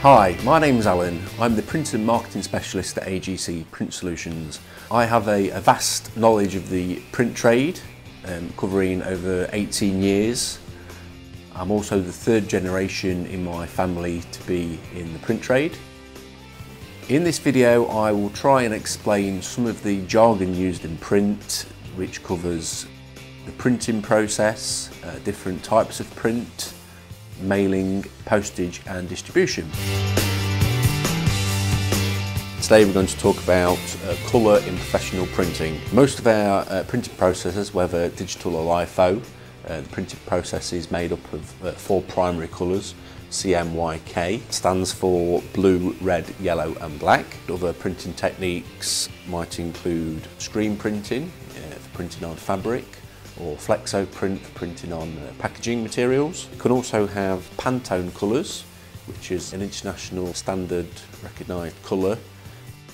Hi, my name's Alan. I'm the Print and Marketing Specialist at AGC Print Solutions. I have a vast knowledge of the print trade, covering over 18 years. I'm also the third generation in my family to be in the print trade. In this video I will try and explain some of the jargon used in print, which covers the printing process, different types of print, mailing, postage and distribution. Today we're going to talk about colour in professional printing. Most of our printing processes, whether digital or Litho, the printing process is made up of 4 primary colours. CMYK stands for blue, red, yellow and black. Other printing techniques might include screen printing for printing on fabric, or flexo print for printing on packaging materials. You can also have Pantone colours, which is an international standard recognised colour.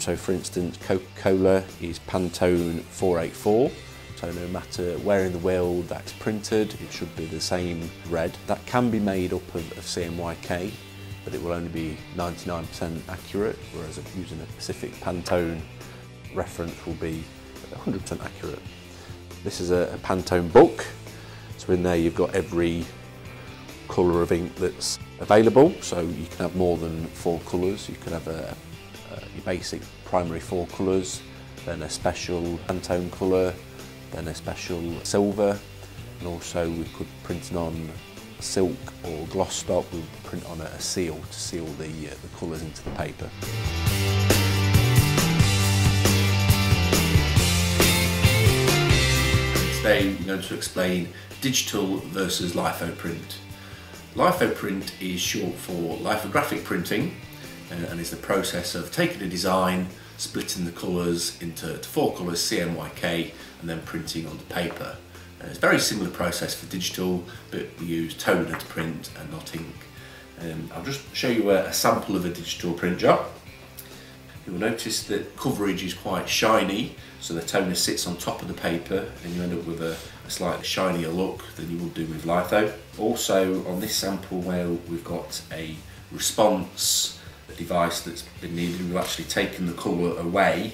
So for instance, Coca-Cola is Pantone 484. So no matter where in the world that's printed, it should be the same red. That can be made up of CMYK, but it will only be 99% accurate, whereas using a specific Pantone reference will be 100% accurate. This is a Pantone book, so in there you've got every colour of ink that's available, so you can have more than 4 colours. You can have your basic primary 4 colours, then a special Pantone colour, then a special silver, and also we could print on silk or gloss stock. We'll print on a seal to seal the colours into the paper. Today we're going to explain digital versus Litho print. Litho print is short for lithographic printing and is the process of taking a design, splitting the colours into 4 colours, CMYK, and then printing on the paper. It's a very similar process for digital, but we use toner to print and not ink. I'll just show you a sample of a digital print job. You'll notice that coverage is quite shiny, so the toner sits on top of the paper and you end up with a slightly shinier look than you would do with Litho. Also on this sample where we've got a response device that's been needed, we've actually taken the colour away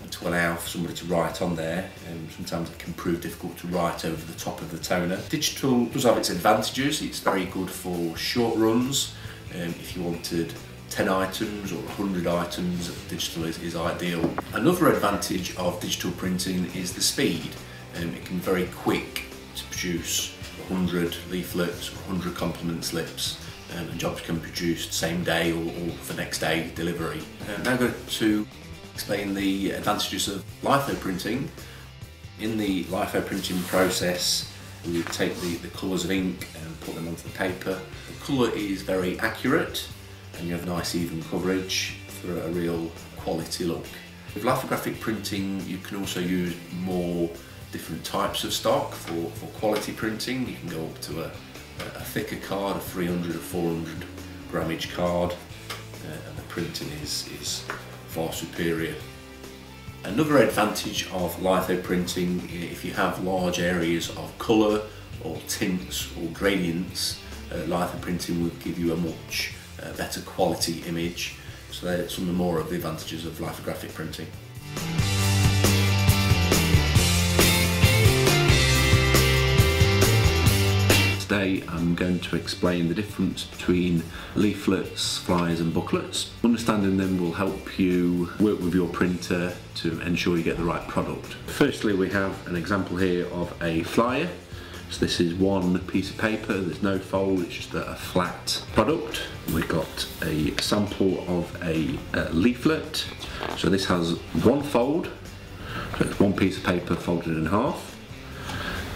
to allow for somebody to write on there, and sometimes it can prove difficult to write over the top of the toner. Digital does have its advantages. It's very good for short runs. If you wanted 10 items or 100 items, digital is ideal. Another advantage of digital printing is the speed. It can be very quick to produce 100 leaflets or 100 compliment slips, and jobs can be produced same day or for next day delivery. Now I'm going to explain the advantages of litho printing. In the litho printing process, we would take the colours of ink and put them onto the paper. The colour is very accurate and you have nice even coverage for a real quality look. With lithographic printing you can also use more different types of stock for quality printing. You can go up to a thicker card, a 300 or 400 grammage card, and the printing is far superior. Another advantage of litho printing, if you have large areas of colour or tints or gradients, litho printing will give you a much better quality image. So that's some more of the advantages of lithographic printing. Today I'm going to explain the difference between leaflets, flyers and booklets. Understanding them will help you work with your printer to ensure you get the right product. Firstly, we have an example here of a flyer. So this is one piece of paper, there's no fold, it's just a flat product. We've got a sample of a leaflet. So this has 1 fold, so it's 1 piece of paper folded in half.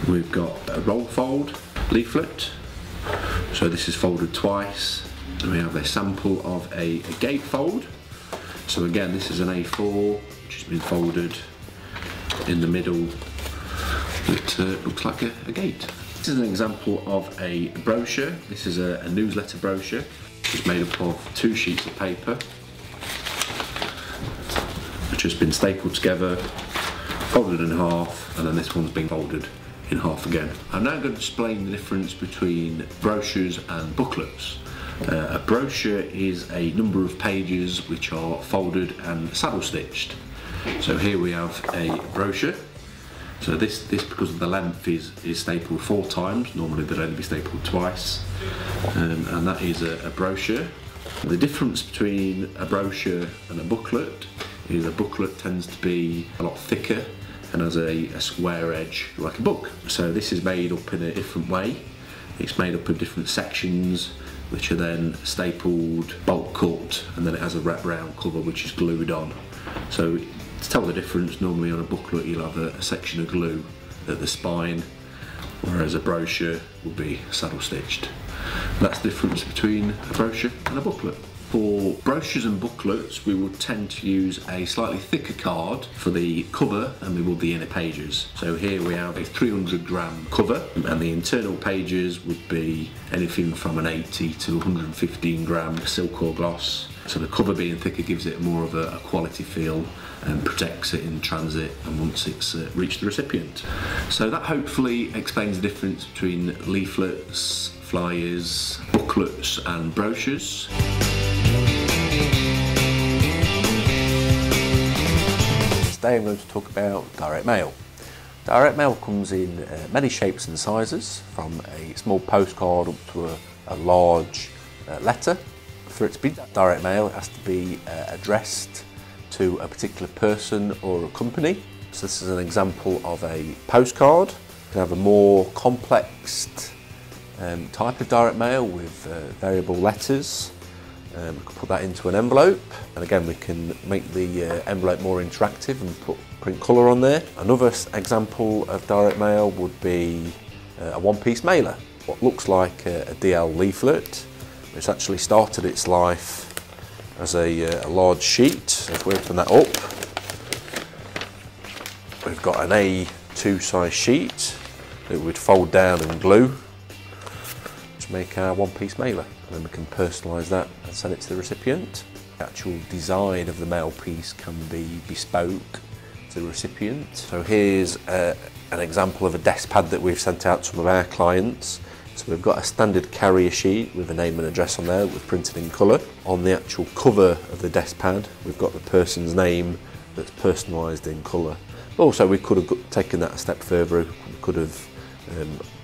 We've got a roll fold leaflet, so this is folded twice. And we have a sample of a gate fold. So again, this is an A4 which has been folded in the middle. It looks like a gate. This is an example of a brochure. This is a newsletter brochure. It's made up of 2 sheets of paper which has been stapled together, folded in half, and then this one's been folded in half again. I'm now going to explain the difference between brochures and booklets. A brochure is a number of pages which are folded and saddle stitched. So here we have a brochure. So this because of the length is stapled 4 times. Normally they'd only be stapled twice, and that is a brochure. The difference between a brochure and a booklet is a booklet tends to be a lot thicker and has a square edge like a book. So this is made up in a different way. It's made up of different sections which are then stapled, bulk cut, and then it has a wraparound cover which is glued on. So to tell the difference, normally on a booklet you'll have a section of glue at the spine, whereas a brochure will be saddle stitched. That's the difference between a brochure and a booklet. For brochures and booklets, we would tend to use a slightly thicker card for the cover than we would the inner pages. So here we have a 300-gram cover, and the internal pages would be anything from an 80 to 115-gram silk or gloss. So the cover being thicker gives it more of a quality feel and protects it in transit and once it's reached the recipient. So that hopefully explains the difference between leaflets, flyers, booklets and brochures. Today I'm going to talk about direct mail. Direct mail comes in many shapes and sizes, from a small postcard up to a large letter. For it to be direct mail, it has to be addressed to a particular person or a company. So this is an example of a postcard. You can have a more complex type of direct mail with variable letters. We can put that into an envelope, and again we can make the envelope more interactive and put print colour on there. Another example of direct mail would be a one-piece mailer. What looks like a DL leaflet, which actually started its life as a large sheet. So if we open that up, we've got an A2 size sheet that we'd fold down and glue to make our one-piece mailer. And then we can personalise that and send it to the recipient. The actual design of the mail piece can be bespoke to the recipient. So here's an example of a desk pad that we've sent out to some of our clients. So we've got a standard carrier sheet with a name and address on there, with printed in colour. On the actual cover of the desk pad, we've got the person's name that's personalised in colour. Also, we could have taken that a step further. We could have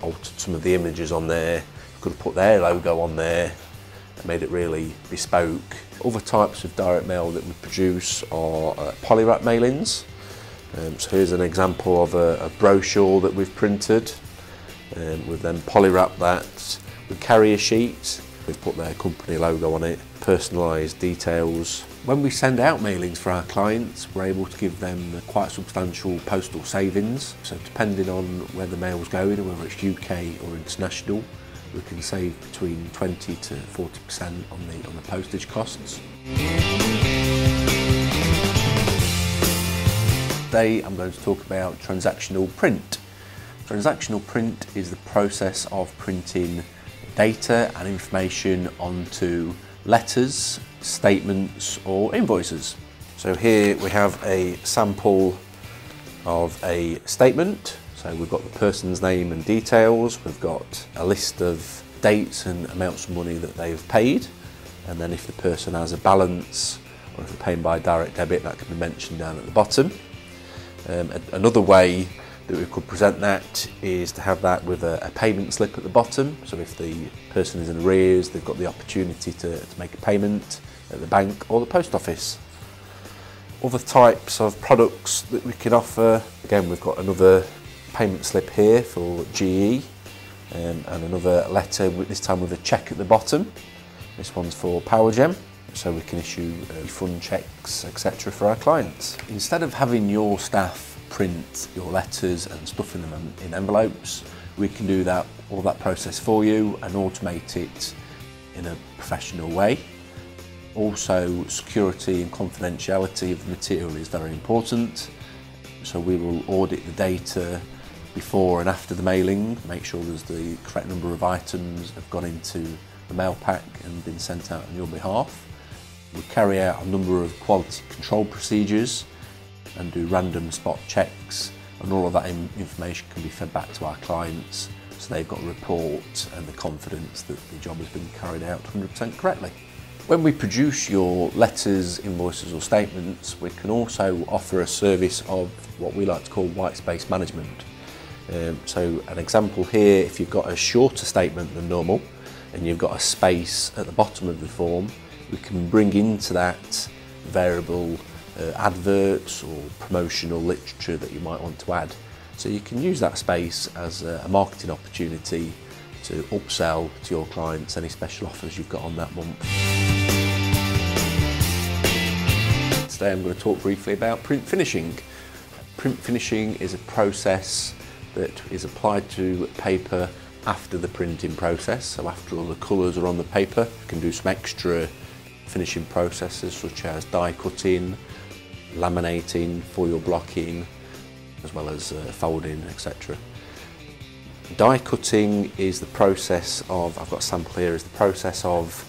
altered some of the images on there. We could have put their logo on there and made it really bespoke. Other types of direct mail that we produce are polywrap mailings. So here's an example of a brochure that we've printed. We've then polywrapped that with carrier sheet. We've put their company logo on it, personalised details. When we send out mailings for our clients, we're able to give them quite substantial postal savings. So depending on where the mail's going, whether it's UK or international, we can save between 20 to 40% on the postage costs. Today I'm going to talk about transactional print. Transactional print is the process of printing data and information onto letters, statements or invoices. So here we have a sample of a statement. So we've got the person's name and details, we've got a list of dates and amounts of money that they've paid, and then if the person has a balance or if they're paying by direct debit, that can be mentioned down at the bottom. Another way that we could present that is to have that with a payment slip at the bottom. So if the person is in arrears, they've got the opportunity to make a payment at the bank or the post office. Other types of products that we can offer, again we've got another payment slip here for GE and another letter, this time with a cheque at the bottom. This one's for PowerGem, so we can issue refund checks, etc. for our clients. Instead of having your staff print your letters and stuffing them in envelopes, we can do all that process for you and automate it in a professional way. Also, security and confidentiality of the material is very important, so we will audit the data before and after the mailing, make sure there's the correct number of items have gone into the mail pack and been sent out on your behalf. We carry out a number of quality control procedures and do random spot checks, and all of that information can be fed back to our clients so they've got a report and the confidence that the job has been carried out 100% correctly. When we produce your letters, invoices or statements, we can also offer a service of what we like to call white space management. So an example here, if you've got a shorter statement than normal and you've got a space at the bottom of the form, we can bring into that variable adverts or promotional literature that you might want to add. So you can use that space as a marketing opportunity to upsell to your clients any special offers you've got on that month. Today I'm going to talk briefly about print finishing. Print finishing is a process that is applied to paper after the printing process, so after all the colours are on the paper. You can do some extra finishing processes such as die cutting, laminating, foil blocking, as well as folding, etc. Die cutting is the process of, I've got a sample here, is the process of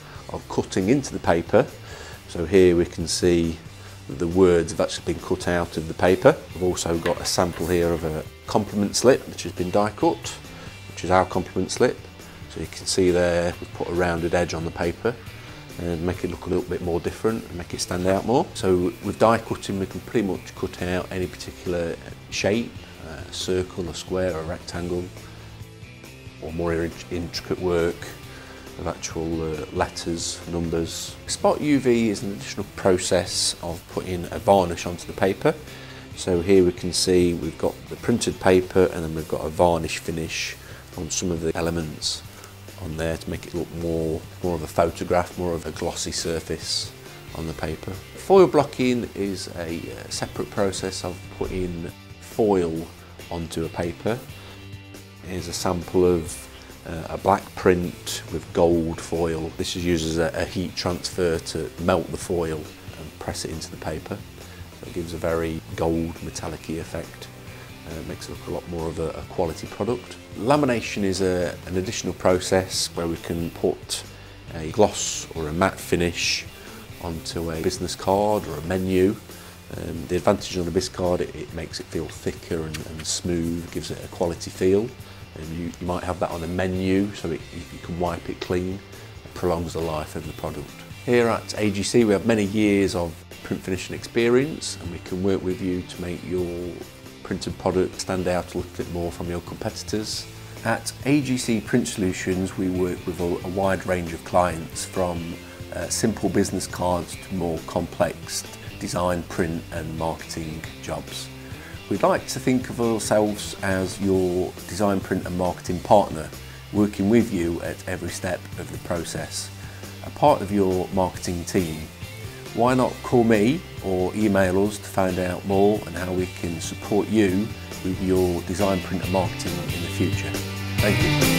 cutting into the paper. So here we can see the words have actually been cut out of the paper. We've also got a sample here of a complement slip which has been die cut, which is our complement slip. So you can see there we've put a rounded edge on the paper and make it look a little bit more different and make it stand out more. So with die cutting we can pretty much cut out any particular shape, a circle, a square, a rectangle, or more intricate work of actual letters, numbers. Spot UV is an additional process of putting a varnish onto the paper. So here we can see we've got the printed paper and then we've got a varnish finish on some of the elements on there to make it look more of a photograph, more of a glossy surface on the paper. Foil blocking is a separate process of putting foil onto a paper. Here's a sample of a black print with gold foil. This is used as a heat transfer to melt the foil and press it into the paper. So it gives a very gold metallic-y effect. It makes it look a lot more of a quality product. Lamination is an additional process where we can put a gloss or a matte finish onto a business card or a menu. The advantage on a business card, it makes it feel thicker and smooth, gives it a quality feel. And you might have that on a menu so you can wipe it clean. It prolongs the life of the product. Here at AGC we have many years of print finishing experience and we can work with you to make your printed product stand out a little bit more from your competitors. At AGC Print Solutions we work with a wide range of clients, from simple business cards to more complex design, print and marketing jobs. We'd like to think of ourselves as your design, print and marketing partner, working with you at every step of the process, a part of your marketing team. Why not call me or email us to find out more and how we can support you with your design, print and marketing in the future. Thank you.